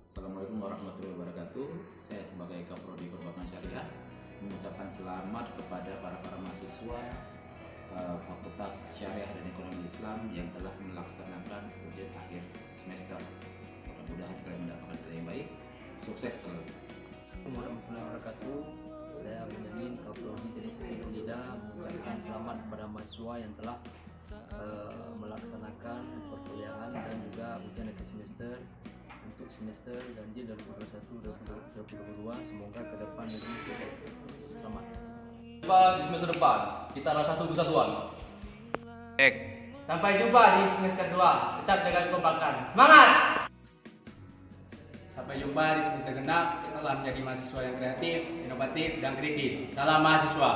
Assalamualaikum warahmatullahi wabarakatuh. Saya sebagai Kaprodi Perbankan Syariah mengucapkan selamat kepada para mahasiswa Fakultas Syariah dan Ekonomi Islam yang telah melaksanakan ujian akhir semester. Mudah-mudahan kalian mendapatkan nilai yang baik. Sukses selalu. Assalamualaikum warahmatullahi wabarakatuh. Saya Benyamin, Kaprodi dari Sekolah Unida, mengucapkan selamat kepada mahasiswa yang telah melaksanakan perkuliahan dan juga ujian akhir semester untuk semester ganjil 2021-2022. Semoga ke depan lebih selamat. Di semester depan kita adalah satu kesatuan. Sampai jumpa di semester 2. Tetap jaga kekompakan. Semangat! Sampai jumpa di semester genap. Tetaplah menjadi mahasiswa yang kreatif, inovatif, dan kritis. Salam mahasiswa.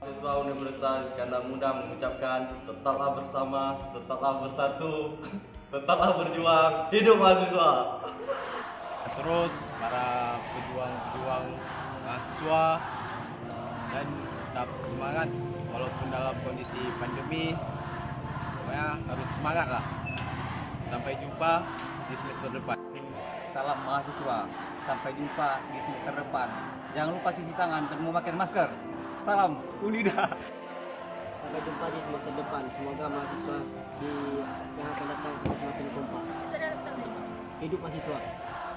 Mahasiswa Universitas Iskandar Muda mengucapkan tetaplah bersama, tetaplah bersatu, tetaplah berjuang. Hidup mahasiswa! Terus para pejuang mahasiswa dan tetap semangat walaupun dalam kondisi pandemi, pokoknya harus semangat lah. Sampai jumpa di semester depan. Salam mahasiswa, sampai jumpa di semester depan. Jangan lupa cuci tangan dan memakai masker. Salam Unida. Sampai jumpa di semester depan. Semoga mahasiswa yang akan datang semakin kompak. Hidup mahasiswa.